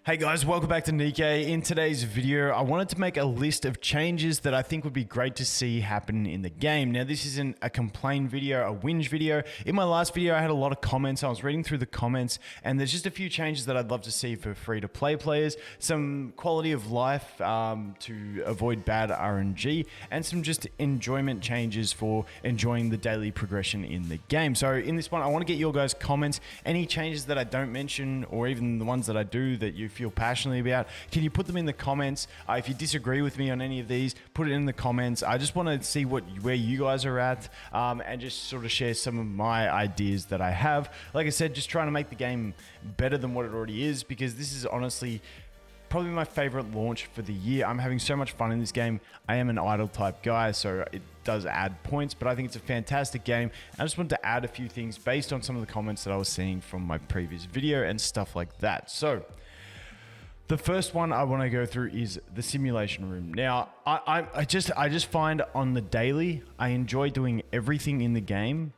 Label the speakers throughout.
Speaker 1: Hey guys, welcome back to Nikkei. In today's video, I wanted to make a list of changes that I think would be great to see happen in the game. Now, this isn't a complain video, a whinge video. In my last video, I had a lot of comments. I was reading through the comments, and there's just a few changes that I'd love to see for free-to-play players, some quality of life to avoid bad RNG, and some just enjoyment changes for enjoying the daily progression in the game. So in this one, I want to get your guys' comments. Any changes that I don't mention, or even the ones that I do that you feel passionately about, can you put them in the comments? If you disagree with me on any of these, put it in the comments. I just want to see where you guys are at, and just sort of share some of my ideas that I have. Like I said, just trying to make the game better than what it already is, because this is honestly probably my favorite launch for the year. I'm having so much fun in this game. I am an idle type guy, so it does add points, but I think it's a fantastic game. I just wanted to add a few things based on some of the comments that I was seeing from my previous video and stuff like that. So the first one I want to go through is the simulation room. Now, I just find on the daily, I enjoy doing everything in the game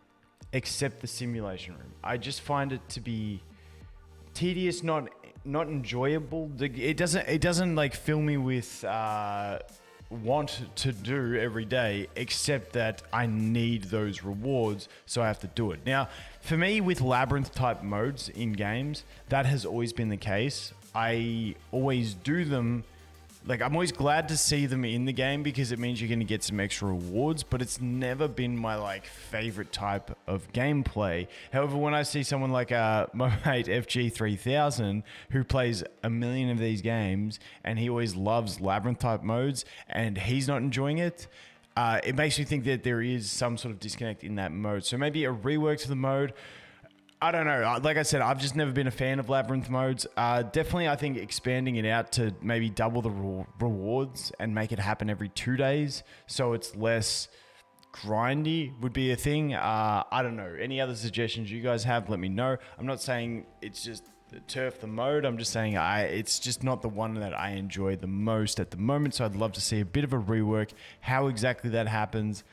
Speaker 1: except the simulation room. I just find it to be tedious, not enjoyable. It doesn't like fill me with want to do every day, except that I need those rewards, so I have to do it. Now, for me, with labyrinth type modes in games, that has always been the case. I always do them. Like, I'm always glad to see them in the game because it means you're going to get some extra rewards, but it's never been my favorite type of gameplay. However, when I see someone like my mate FG3000 who plays a million of these games and he always loves labyrinth type modes and he's not enjoying it, it makes me think that there is some sort of disconnect in that mode. So maybe a rework to the mode. I don't know. Like I said, I've just never been a fan of labyrinth modes. Definitely, I think expanding it out to maybe double the rewards and make it happen every 2 days so it's less grindy would be a thing. I don't know. Any other suggestions you guys have, let me know. I'm not saying it's just turf the mode. I'm just saying it's just not the one that I enjoy the most at the moment. So I'd love to see a bit of a rework. How exactly that happens,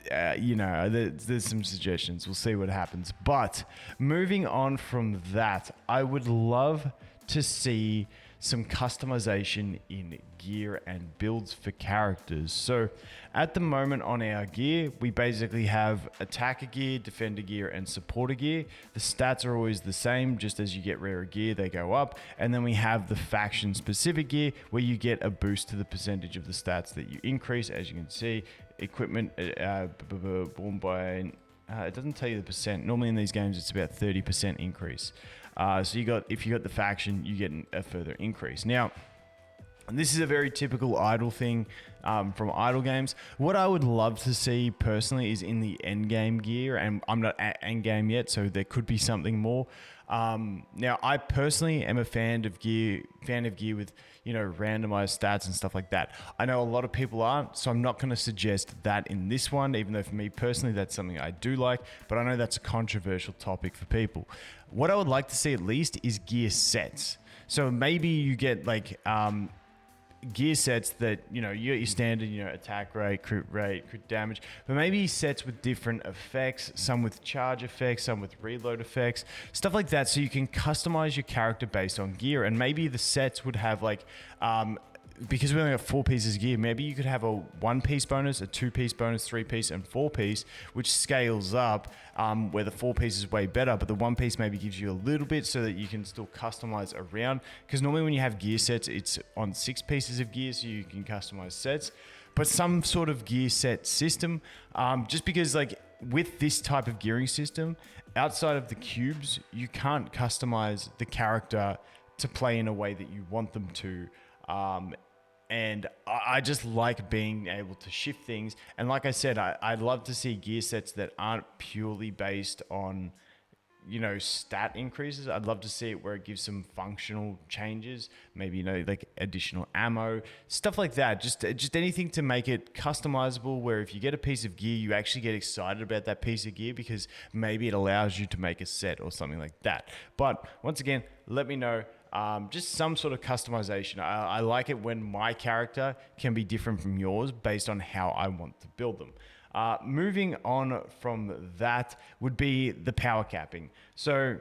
Speaker 1: there's some suggestions. We'll see what happens. But moving on from that, I would love to see some customization in gear and builds for characters. So at the moment on our gear, we basically have attacker gear, defender gear, and supporter gear. The stats are always the same. Just as you get rarer gear, they go up. And then we have the faction specific gear where you get a boost to the percentage of the stats that you increase. As you can see, equipment born by it doesn't tell you the percent. Normally in these games it's about 30% increase. So if you got the faction, you get a further increase. Now, this is a very typical idle thing from idle games. What I would love to see personally is in the end game gear, and I'm not at end game yet, so there could be something more. Now, I personally am a fan of gear with randomized stats and stuff like that. I know a lot of people aren't, so I'm not going to suggest that in this one, even though for me personally that's something I do like, but I know that's a controversial topic for people. What I would like to see at least is gear sets. So maybe you get gear sets that, you got your standard, attack rate, crit damage, but maybe sets with different effects, some with charge effects, some with reload effects, stuff like that, so you can customize your character based on gear. And maybe the sets would have because we only have 4 pieces of gear, maybe you could have a 1-piece bonus, a 2-piece bonus, 3-piece, and 4-piece, which scales up, where the 4-piece is way better, but the 1-piece maybe gives you a little bit so that you can still customize around. Because normally when you have gear sets, it's on 6 pieces of gear, so you can customize sets. But some sort of gear set system, just because with this type of gearing system, outside of the cubes, you can't customize the character to play in a way that you want them to. And I just like being able to shift things. And like I said, I'd love to see gear sets that aren't purely based on, stat increases. I'd love to see it where it gives some functional changes, maybe, additional ammo, stuff like that. Just anything to make it customizable, where if you get a piece of gear, you actually get excited about that piece of gear because maybe it allows you to make a set or something like that. But once again, let me know. Just some sort of customization. I like it when my character can be different from yours based on how I want to build them. Moving on from that would be the power capping. So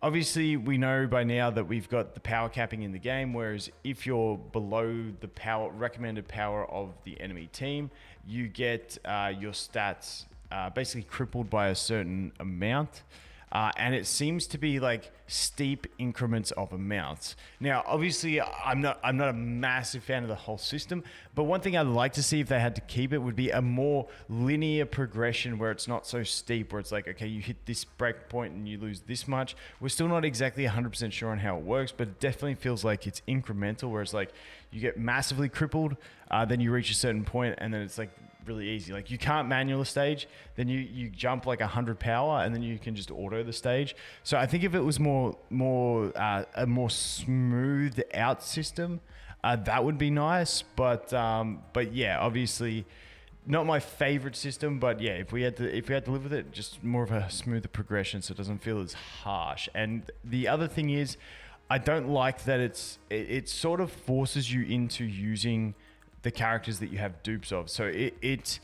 Speaker 1: Obviously, we know by now that we've got the power capping in the game, whereas if you're below the recommended power of the enemy team, you get your stats basically crippled by a certain amount. And it seems to be like steep increments of amounts. Now, obviously, I'm not a massive fan of the whole system, but one thing I'd like to see if they had to keep it would be a more linear progression where it's not so steep, where it's like, okay, you hit this break point and you lose this much. We're still not exactly 100% sure on how it works, but it definitely feels like it's incremental, where it's like you get massively crippled, then you reach a certain point, and then it's like really easy. Like you can't manual a stage, then you jump like 100 power, and then you can just auto the stage. So I think if it was a more smoothed out system, that would be nice. But yeah, obviously not my favorite system. But yeah, if we had to live with it, just more of a smoother progression, so it doesn't feel as harsh. And the other thing is, I don't like that it sort of forces you into using the characters that you have dupes of. So it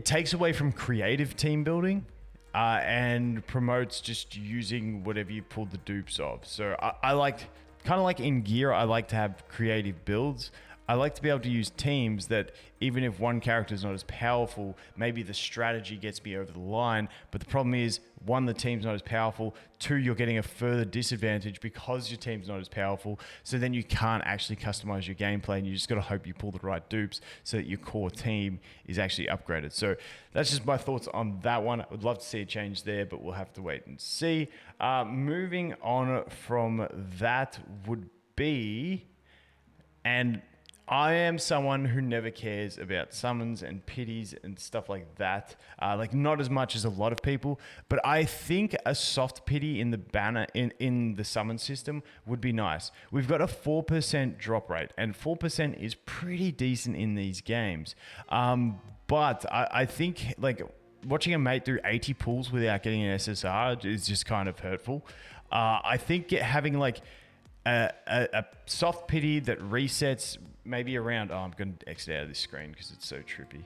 Speaker 1: takes away from creative team building and promotes just using whatever you pulled the dupes of. So I like, kind of like in Gear, I like to have creative builds. I like to be able to use teams that even if one character is not as powerful, maybe the strategy gets me over the line. But the problem is, one, the team's not as powerful. Two, you're getting a further disadvantage because your team's not as powerful. So then you can't actually customize your gameplay, and you just got to hope you pull the right dupes so that your core team is actually upgraded. So that's just my thoughts on that one. I would love to see a change there, but we'll have to wait and see. Moving on from that would be, and I am someone who never cares about summons and pities and stuff like that. Like not as much as a lot of people, but I think a soft pity in the banner in the summon system would be nice. We've got a 4% drop rate, and 4% is pretty decent in these games. But I think like watching a mate do 80 pulls without getting an SSR is just kind of hurtful. I think having like a soft pity that resets maybe around, I'm going to exit out of this screen because it's so trippy.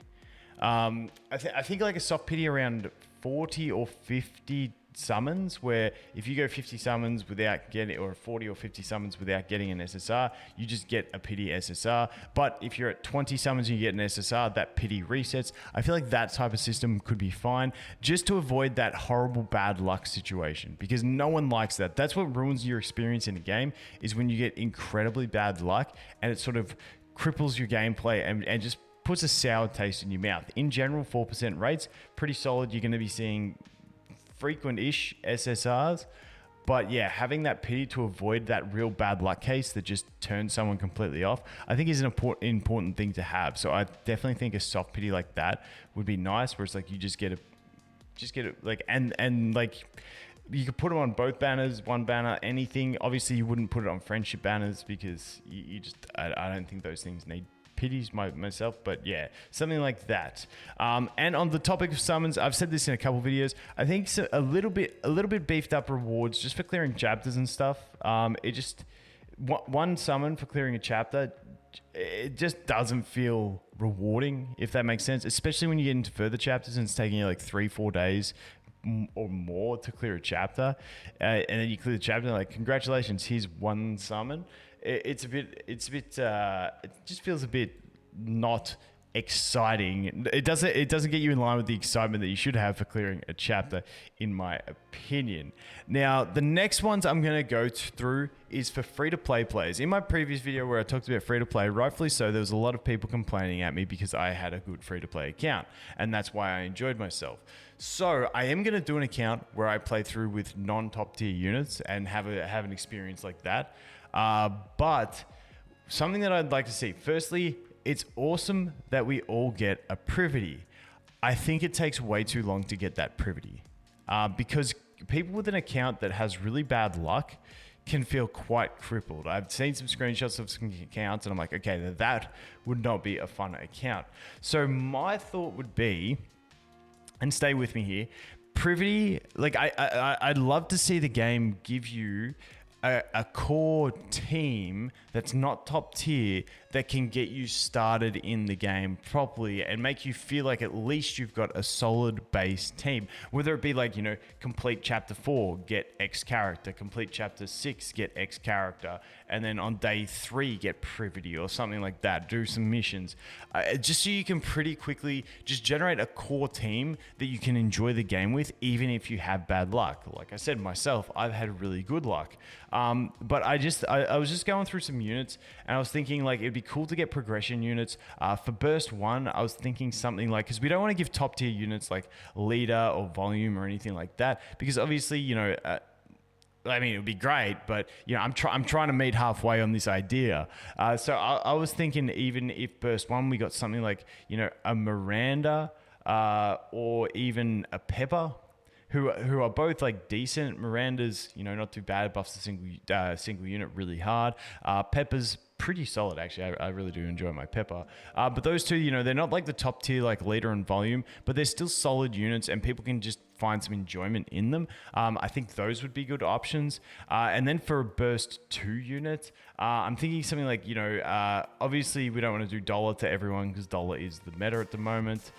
Speaker 1: I think like a soft pity around 40 or 50 summons, where if you go 50 summons without getting, or 40 or 50 summons without getting an SSR, you just get a pity SSR. But if you're at 20 summons and you get an SSR, that pity resets. I feel like that type of system could be fine, just to avoid that horrible bad luck situation, because no one likes that. That's what ruins your experience in a game, is when you get incredibly bad luck and it sort of cripples your gameplay and just puts a sour taste in your mouth. In general, 4% rates, pretty solid. You're going to be seeing frequent-ish SSRs, but yeah, having that pity to avoid that real bad luck case that just turns someone completely off, I think is an important thing to have. So I definitely think a soft pity like that would be nice, where it's like you just get it like, and like you could put them on both banners, one banner, anything. Obviously you wouldn't put it on friendship banners because I don't think those things need pities myself, but yeah, something like that. And on the topic of summons, I've said this in a couple of videos, I think a little bit beefed up rewards just for clearing chapters and stuff. It just, one summon for clearing a chapter, it just doesn't feel rewarding, if that makes sense, especially when you get into further chapters and it's taking you like 3-4 days or more to clear a chapter, and then you clear the chapter, like, congratulations, here's one summon. It just feels a bit not exciting. It doesn't get you in line with the excitement that you should have for clearing a chapter, in my opinion. Now, the next ones I'm going to go through is for free-to-play players. In my previous video where I talked about free-to-play, rightfully so, there was a lot of people complaining at me because I had a good free-to-play account, and that's why I enjoyed myself. So I am going to do an account where I play through with non-top tier units and have an experience like that. But something that I'd like to see, firstly, it's awesome that we all get a privity. I think it takes way too long to get that privity, because people with an account that has really bad luck can feel quite crippled. I've seen some screenshots of some accounts and I'm like, okay, that would not be a fun account. So my thought would be, and stay with me here, privity, like I'd love to see the game give you a core team that's not top tier that can get you started in the game properly and make you feel like at least you've got a solid base team. Whether it be like, complete chapter 4, get X character, complete chapter 6, get X character, and then on day 3, get Privity or something like that. Do some missions. Just so you can pretty quickly just generate a core team that you can enjoy the game with, even if you have bad luck. Like I said, myself, I've had really good luck. But I was just going through some units and I was thinking like it'd be cool to get progression units. For burst 1, I was thinking something like, because we don't want to give top tier units like leader or volume or anything like that, because obviously, I mean, it would be great, but I'm trying to meet halfway on this idea. So I was thinking, even if burst 1 we got something like a Miranda or even a Pepper, who are both like decent. Miranda's not too bad, buffs the single unit really hard. Pepper's pretty solid actually. I really do enjoy my Pepper. But those two, they're not like the top tier like leader and volume, but they're still solid units and people can just find some enjoyment in them. I think those would be good options. And then for a burst 2 unit, I'm thinking something like, obviously we don't want to do dollar to everyone because dollar is the meta at the moment.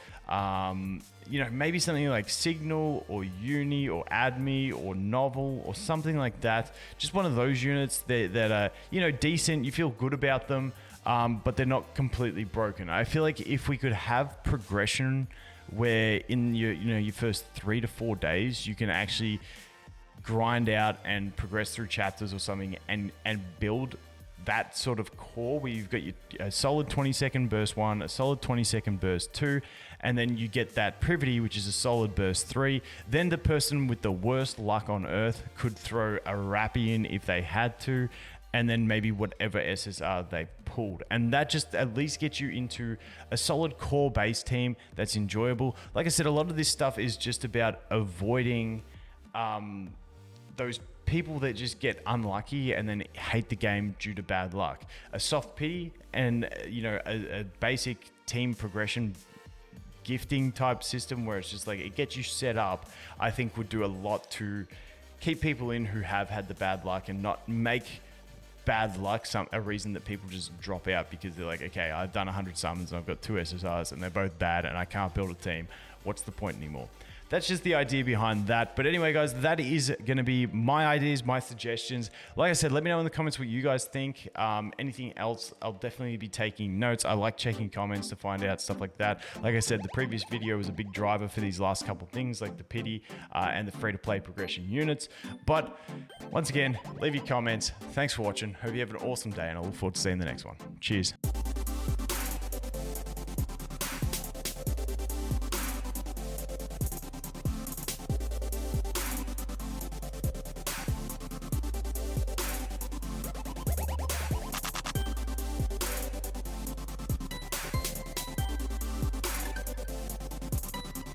Speaker 1: Maybe something like Signal or Uni or Adme or Novel or something like that. Just one of those units that are, decent. You feel good about them, but they're not completely broken. I feel like if we could have progression where in your first 3 to 4 days, you can actually grind out and progress through chapters or something and build that sort of core where you've got a solid 20-second burst 1, a solid 20-second burst 2, and then you get that Privity, which is a solid burst 3. Then the person with the worst luck on earth could throw a Rappy in if they had to, and then maybe whatever SSR they pulled. And that just at least gets you into a solid core base team that's enjoyable. Like I said, a lot of this stuff is just about avoiding those people that just get unlucky and then hate the game due to bad luck. A soft pity and a basic team progression gifting type system where it's just like it gets you set up, I think would do a lot to keep people in who have had the bad luck and not make bad luck a reason that people just drop out because they're like, okay, I've done 100 summons and I've got 2 SSRs and they're both bad and I can't build a team. What's the point anymore? That's just the idea behind that. But anyway, guys, that is going to be my ideas, my suggestions. Like I said, let me know in the comments what you guys think. Anything else, I'll definitely be taking notes. I like checking comments to find out stuff like that. Like I said, the previous video was a big driver for these last couple of things like the pity and the free-to-play progression units. But once again, leave your comments. Thanks for watching. Hope you have an awesome day and I look forward to seeing the next one. Cheers.